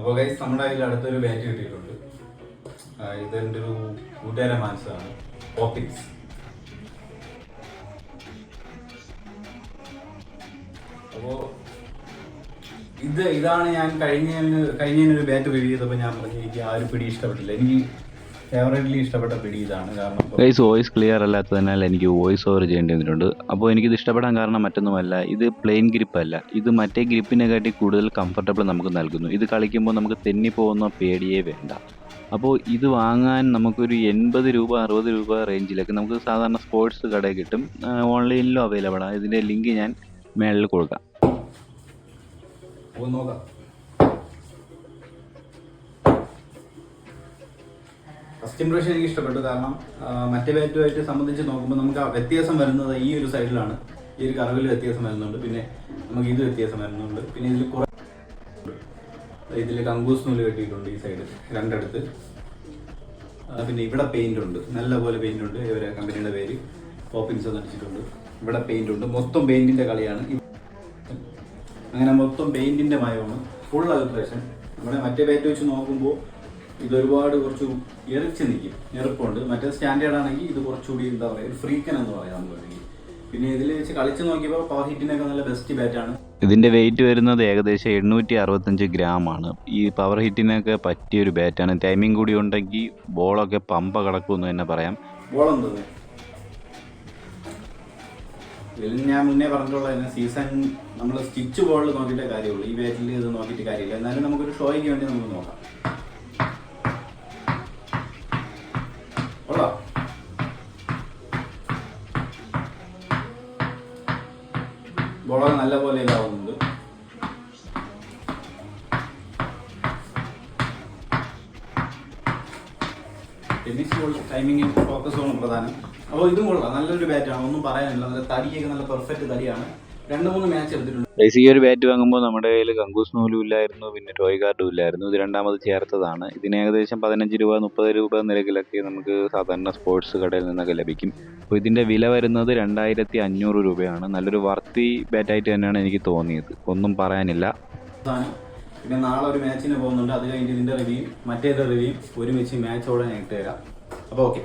അപ്പോൾ ഗൈസ് നമ്മുടെ കയ്യിൽ അടുത്തൊരു ബാറ്റ് കിട്ടിയിട്ടുണ്ട്. ഇതെൻ്റെ ഒരു കൂട്ടുകാരൻ മാനസാണ്, പോപ്പിക്സ്. അപ്പോൾ ഇതാണ് ഞാൻ കഴിഞ്ഞൊരു ബാറ്റ് പിടി ചെയ്തപ്പോൾ ഞാൻ പറഞ്ഞു എനിക്ക് ആ ഒരു പിടി ഇഷ്ടപ്പെട്ടില്ല. എനിക്ക് ഫേവറേറ്റ്ലി ഇഷ്ടപ്പെട്ട പിടി ഇതാണ്. കാരണം ഗൈസ് വോയിസ് ക്ലിയർ അല്ലാത്തതിനാൽ എനിക്ക് വോയിസ് ഓവർ ചെയ്യേണ്ടി വന്നിട്ടുണ്ട്. അപ്പോൾ എനിക്കിത് ഇഷ്ടപ്പെടാൻ കാരണം മറ്റൊന്നുമല്ല, ഇത് പ്ലെയിൻ ഗ്രിപ്പല്ല, ഇത് മറ്റേ ഗ്രിപ്പിനെക്കാട്ടി കൂടുതൽ കംഫർട്ടബിൾ നമുക്ക് നൽകുന്നു. ഇത് കളിക്കുമ്പോൾ നമുക്ക് തെന്നിപ്പോകുന്ന പേടിയേ വേണ്ട. അപ്പോൾ ഇത് വാങ്ങാൻ നമുക്കൊരു 80 രൂപ 60 രൂപ റേഞ്ചിലൊക്കെ നമുക്ക് സാധാരണ സ്പോർട്സ് കടയിൽ കിട്ടും. ഓൺലൈനിലും അവൈലബിൾ ആണ്. ഇതിൻ്റെ ലിങ്ക് ഞാൻ മേളിൽ കൊടുക്കാം. നോക്കാം. ഫസ്റ്റ് ഇംപ്രഷൻ എനിക്ക് ഇഷ്ടപ്പെട്ടു. കാരണം മറ്റേ ബാറ്റുമായിട്ട് സംബന്ധിച്ച് നോക്കുമ്പോൾ നമുക്ക് വ്യത്യാസം വരുന്നത് ഈ ഒരു സൈഡിലാണ്. ഈ ഒരു കറവിൽ വ്യത്യാസം വരുന്നുണ്ട്, പിന്നെ നമുക്ക് ഇത് വ്യത്യാസം വരുന്നുണ്ട്. പിന്നെ ഇതിൽ കങ്കൂസ് നൂല് കെട്ടിയിട്ടുണ്ട് ഈ സൈഡ് രണ്ടിടത്ത്. പിന്നെ ഇവിടെ പെയിന്റ് ഉണ്ട്, നല്ല പോലെ പെയിന്റ് ഉണ്ട്. ഇവരെ കമ്പനിയുടെ പേര് പോപ്പിൻസ് എന്ന് അടിച്ചിട്ടുണ്ട്. ഇവിടെ പെയിന്റ് ഉണ്ട്, മൊത്തം പെയിന്റിന്റെ കളിയാണ്. അങ്ങനെ മൊത്തം പെയിന്റിന്റെ മയമാണ്, ഫുൾ അൾട്രേഷൻ. നമ്മുടെ മറ്റേ ബാറ്റ് വെച്ച് നോക്കുമ്പോൾ ഇതൊരുപാട് കുറച്ച് എറിച്ച് നിൽക്കും, എറുപ്പുണ്ട്. മറ്റേ സ്റ്റാൻഡേർഡ് ആണെങ്കിൽ ഇത് കുറച്ചുകൂടി എന്താ പറയുക, ഒരു ഫ്രീക്കൻ എന്ന് പറയാം നമുക്ക് വേണമെങ്കിൽ. പിന്നെ ഇതിൽ വെച്ച് കളിച്ച് നോക്കിയപ്പോൾ പവർ ഹിറ്റിനൊക്കെ നല്ല ബെസ്റ്റ് ബാറ്റാണ്. ഇതിൻ്റെ വെയിറ്റ് വരുന്നത് ഏകദേശം 865 ഗ്രാമാണ്. ഈ പവർ ഹിറ്റിനൊക്കെ പറ്റിയൊരു ബാറ്റാണ്. ടൈമിംഗ് കൂടി ഉണ്ടെങ്കിൽ ബോളൊക്കെ പമ്പ കിടക്കുമെന്ന് തന്നെ പറയാം. ബോളെന്തോന്ന് ഇതിൽ ഞാൻ മുന്നേ പറഞ്ഞിട്ടുള്ള സീസൺ നമ്മൾ സ്റ്റിച്ച് ബോളിൽ നോക്കിയിട്ടേ കാര്യമുള്ളൂ. ഈ ബാറ്റിൽ ഇത് നോക്കിയിട്ട് കാര്യമില്ല. എന്നാലും നമുക്കൊരു ഷോയ്ക്ക് വേണ്ടി നമുക്ക് നോക്കാം. ബോളൊക്കെ നല്ല പോലെ ഇതാവുന്നുണ്ട്. ടെന്നീസ് ബോൾ ടൈമിങ് ഫോക്കസാണ് പ്രധാനം. അപ്പോൾ ഇതും കൊള്ളാം, നല്ലൊരു ബാറ്റാണ്, ഒന്നും പറയാനില്ല. നല്ല തടിയൊക്കെ നല്ല പെർഫെക്റ്റ് തടിയാണ്. 2-3 മാച്ച് എടുത്തിട്ടുണ്ട്. ഈ ഒരു ബാറ്റ് വാങ്ങുമ്പോൾ നമ്മുടെ കയ്യിൽ കങ്കൂസ് നൂലും ഇല്ലായിരുന്നു, പിന്നെ ടോയ് കാർഡും ഇല്ലായിരുന്നു. ഇത് രണ്ടാമത് ചേർത്തതാണ്. ഇതിന് ഏകദേശം 15 രൂപ 30 രൂപ നിരക്കിലൊക്കെ നമുക്ക് സാധാരണ സ്പോർട്സ് കടയിൽ നിന്നൊക്കെ ലഭിക്കും. അപ്പോൾ ഇതിൻ്റെ വില വരുന്നത് 2500 രൂപയാണ്. നല്ലൊരു വർത്തി ബാറ്റായിട്ട് തന്നെയാണ് എനിക്ക് തോന്നിയത്, ഒന്നും പറയാനില്ല. പിന്നെ നാളെ ഒരു മാച്ചിന് പോകുന്നുണ്ട്. അത് കഴിഞ്ഞ് ഇതിൻ്റെ റിവ്യൂ മറ്റേത് റിവ്യൂ ഒരുമിച്ച് മാച്ചോടെ ഞാൻ ഇട്ട് തരാം. അപ്പോൾ ഓക്കെ.